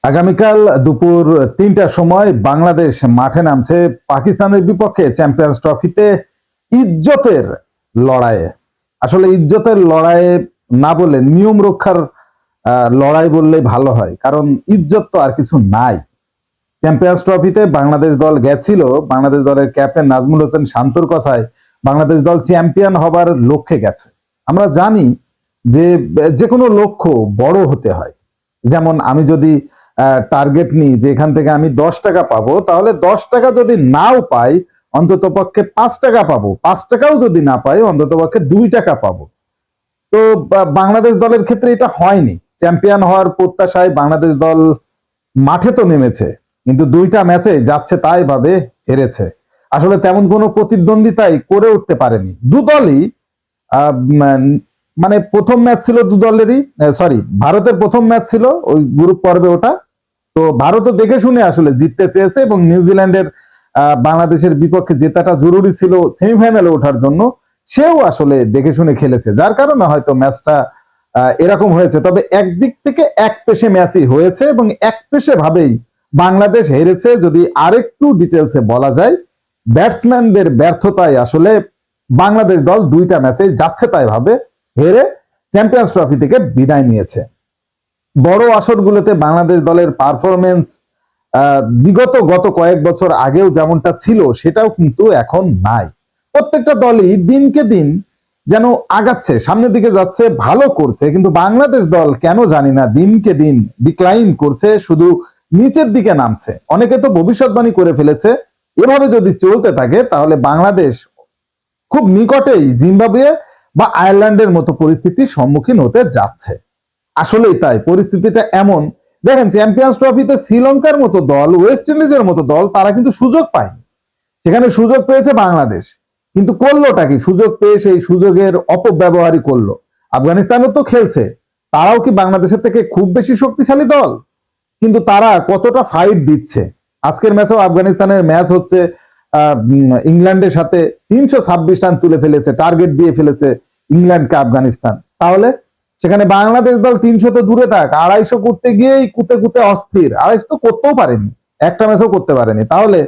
আগামীকাল দুপুর ৩টার সময় বাংলাদেশ মাঠে নামছে পাকিস্তানের বিপক্ষে চ্যাম্পিয়ন্স ট্রফিতে ইজ্জতের লড়াইয়ে। আসলে ইজ্জতের লড়াইয়ে না বলে নিয়ম রক্ষার লড়াই বললে ভালো হয়, কারণ ইজ্জত তো আর কিছু নাই। চ্যাম্পিয়ন্স ট্রফিতে বাংলাদেশ দল গেছিল, বাংলাদেশ দলের ক্যাপ্টেন নাজমুল হোসেন শান্তর কথায় বাংলাদেশ দল চ্যাম্পিয়ন হবার লক্ষ্যে গেছে। আমরা জানি যে যে কোনো লক্ষ্য বড় হতে হয়। যেমন আমি যদি টার্গেট নিই যে এখান থেকে আমি 10 টাকা পাবো, তাহলে 10 টাকা যদি নাও পাই অন্তত পক্ষে 5 টাকা পাবো, 5 টাকাও যদি না পাই অন্তত পক্ষে 2 টাকা পাবো। তো বাংলাদেশ দলের ক্ষেত্রে এটা হয়নি। চ্যাম্পিয়ন হওয়ার প্রত্যাশায় বাংলাদেশ দল মাঠে তো নেমেছে, কিন্তু 2টা ম্যাচে যাচ্ছে তাই ভাবে হেরেছে। আসলে তেমন কোনো প্রতিদ্বন্দ্বিতাই করে উঠতে পারেনি দু দলই। মানে প্রথম ম্যাচ ছিল দু দলেরই, সরি ভারতের প্রথম ম্যাচ ছিল ওই গ্রুপ পর্বে ওটা। তো ভারতও দেখে শুনে আসলে জিততে চেয়েছে এবং নিউজিল্যান্ডের বাংলাদেশের বিপক্ষে জেতাটা জরুরি ছিল সেমিফাইনালে ওঠার জন্য। সেও আসলে দেখে শুনে খেলেছে, যার কারণে হয়তো ম্যাচটা এরকম হয়েছে। তবে একদিক থেকে এক পেশে ম্যাচই হয়েছে এবং এক পেশে ভাবেই বাংলাদেশ হেরেছে। যদি আরেকটু ডিটেলসে বলা যায়, ব্যাটসম্যানদের ব্যর্থতায় আসলে বাংলাদেশ দল 2টা ম্যাচে যাচ্ছে তাই ভাবে হেরে চ্যাম্পিয়ন্স ট্রফি থেকে বিদায় নিয়েছে। বড় আসরগুলোতে বাংলাদেশ দলের পারফরমেন্স গত কয়েক বছর আগেও যেমনটা ছিল সেটাও কিন্তু এখন নাই। প্রত্যেকটা দলই দিনকে দিন যেন আগাচ্ছে, সামনের দিকে যাচ্ছে, ভালো করছে, কিন্তু বাংলাদেশ দল কেন জানি না দিনকে দিন ডিক্লাইন করছে, শুধু নিচের দিকে নামছে। অনেকে তো ভবিষ্যৎবাণী করে ফেলেছে এভাবে যদি চলতে থাকে তাহলে বাংলাদেশ খুব নিকটেই জিম্বাবুয়ে বা আয়ারল্যান্ডের মতো পরিস্থিতির সম্মুখীন হতে যাচ্ছে। আসলেই তাই, পরিস্থিতিটা এমন। দেখেন চ্যাম্পিয়ন্স ট্রফিতে শ্রীলঙ্কার মতো দল, ওয়েস্ট ইন্ডিজের মতো দল, তারা কিন্তু সুযোগ পায়নি। সেখানে সুযোগ পেয়েছে বাংলাদেশ, কিন্তু করলোটা কি? সুযোগ পেয়ে সেই সুযোগের অপব্যবহারই করলো। আফগানিস্তানও তো খেলছে, তারাও কি বাংলাদেশের থেকে খুব বেশি শক্তিশালী দল? কিন্তু তারা কতটা ফাইট দিচ্ছে। আজকের ম্যাচেও আফগানিস্তানের ম্যাচ হচ্ছে ইংল্যান্ডের সাথে, 326 রান তুলে ফেলেছে, টার্গেট দিয়ে ফেলেছে ইংল্যান্ডকে আফগানিস্তান। তাহলে সেখানে বাংলাদেশ দল 300 তো দূরে থাক, 250 করতে গিয়েই কুতে কুতে অস্থির। 250 তো করতেও পারেনি, একটা ম্যাচও করতে পারেনি। তাহলে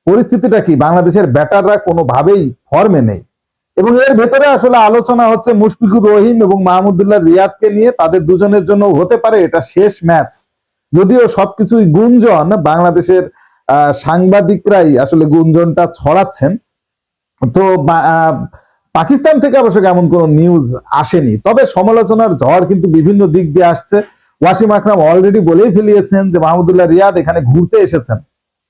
পরিস্থিতিটা কি? বাংলাদেশের ব্যাটাররা কোনোভাবেই ফর্মে নেই। এবং এর ভেতরে আসলে আলোচনা হচ্ছে মুশফিকুর রহিম এবং মাহমুদুল্লাহ রিয়াদকে নিয়ে। তাদের দুজনের জন্য হতে পারে এটা শেষ ম্যাচ। যদিও সবকিছুই গুঞ্জন, বাংলাদেশের সাংবাদিকরাই আসলে গুঞ্জনটা ছড়াচ্ছেন। তো পাকিস্তান থেকে অবশ্য এমন কোনো নিউজ আসেনি, তবে সমালোচনার ঝড় কিন্তু বিভিন্ন দিক দিয়ে আসছে। ওয়াসিম আকরাম অলরেডি বলেই ফেলিয়েছেন যে মাহমুদুল্লাহ রিয়াদ এখানে ঘুরতে এসেছেন।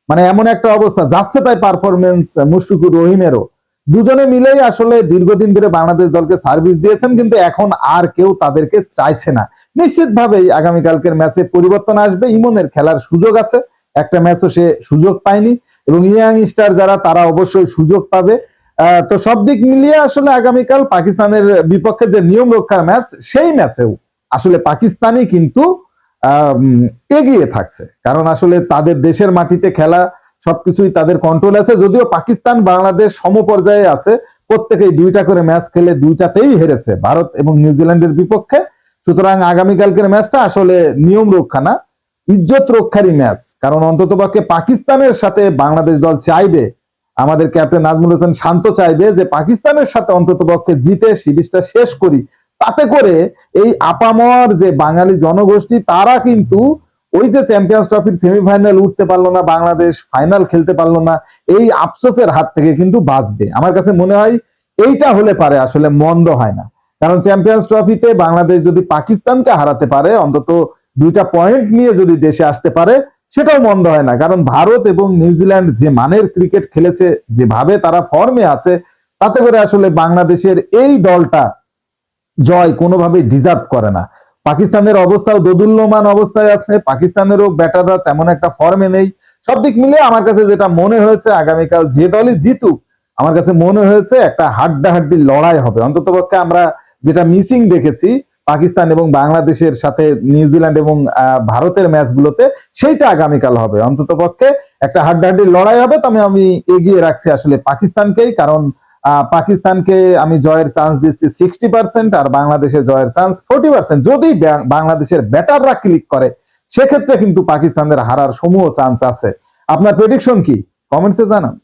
মানে এমন একটা অবস্থা যাচ্ছে তাই পারফরমেন্স মুশফিকুর রহিমেরও। দুজনে মিলেই আসলে দীর্ঘদিন ধরে বাংলাদেশ দলকে সার্ভিস দিয়েছেন, কিন্তু এখন আর কেউ তাদেরকে চাইছে না। নিশ্চিতভাবেই আগামীকালকের ম্যাচে পরিবর্তন আসবে। ইমনের খেলার সুযোগ আছে, একটা ম্যাচও সে সুযোগ পায়নি, এবং ইয়াং স্টার যারা তারা অবশ্যই সুযোগ পাবে। তো সব দিক মিলিয়ে আসলে আগামীকাল পাকিস্তানের বিপক্ষে যে নিয়ম রক্ষার ম্যাচ, সেই ম্যাচেও আসলে পাকিস্তানই কিন্তু এগিয়ে থাকছে, কারণ আসলে তাদের দেশের মাটিতে খেলা, সবকিছুই তাদের কন্ট্রোল আছে। যদিও পাকিস্তান বাংলাদেশ সমপর্যায়ে আছে, প্রত্যেকেই 2টা করে ম্যাচ খেলে 2টাতেই হেরেছে ভারত এবং নিউজিল্যান্ডের বিপক্ষে। সুতরাং আগামীকালকের ম্যাচটা আসলে নিয়ম রক্ষা না, ইজ্জত রক্ষারই ম্যাচ। কারণ অন্ততপক্ষে পাকিস্তানের সাথে বাংলাদেশ দল চাইবে, আমাদের ক্যাপ্টেন নাজমুল হোসেন শান্ত চাইবে যে পাকিস্তানের সাথে অন্ততপক্ষে জিতে সিরিজটা শেষ করি। তাতে করে এই আপামর যে বাঙালি জনগোষ্ঠী, তারা কিন্তু ওই যে চ্যাম্পিয়ন্স ট্রফির সেমিফাইনাল উঠতে পারলো না বাংলাদেশ, ফাইনাল খেলতে পারলো না, এই আফসোসের হাত থেকে কিন্তু বাঁচবে। আমার কাছে মনে হয় এইটা হলে পারে আসলে মন্দ হয় না। কারণ চ্যাম্পিয়ন্স ট্রফিতে বাংলাদেশ যদি পাকিস্তানকে হারাতে পারে, অন্তত 2টা পয়েন্ট নিয়ে যদি দেশে আসতে পারে, সেটাও মন্দ হয় না। কারণ ভারত এবং নিউজিল্যান্ড যে মানের ক্রিকেট খেলেছে, যেভাবে তারা ফর্মে আছে, তাতে করে আসলে বাংলাদেশের এই দলটা জয় কোনোভাবেই ডিজার্ভ করে না। পাকিস্তানের অবস্থাও দোদুল্যমান অবস্থায় আছে, পাকিস্তানেরও ব্যাটাররা তেমন একটা ফর্মে নেই। সব দিক মিলিয়ে আমার কাছে যেটা মনে হয়েছে, আগামীকাল যে দলই জিতুক, আমার কাছে মনে হয়েছে একটা হাড্ডাহাড্ডি লড়াই হবে। অন্ততপক্ষে আমরা যেটা মিসিং দেখেছি পাকিস্তান এবং বাংলাদেশের সাথে নিউজিল্যান্ড এবং ভারতের ম্যাচগুলোতে, সেইটা আগামীকাল হবে। অন্ততপক্ষে একটা হাড্ডাহাড্ডি লড়াই হবে। তবে আমি এগিয়ে রাখছি আসলে পাকিস্তানকেই, কারণ পাকিস্তানকে আমি জয়ের চান্স দিচ্ছি 60%, আর বাংলাদেশের জয়ের চান্স 40%। যদি বাংলাদেশের ব্যাটাররা ক্লিক করে, সেক্ষেত্রে কিন্তু পাকিস্তানের হারার সমূহ চান্স আছে। আপনার প্রেডিকশন কি? কমেন্টসে জানান।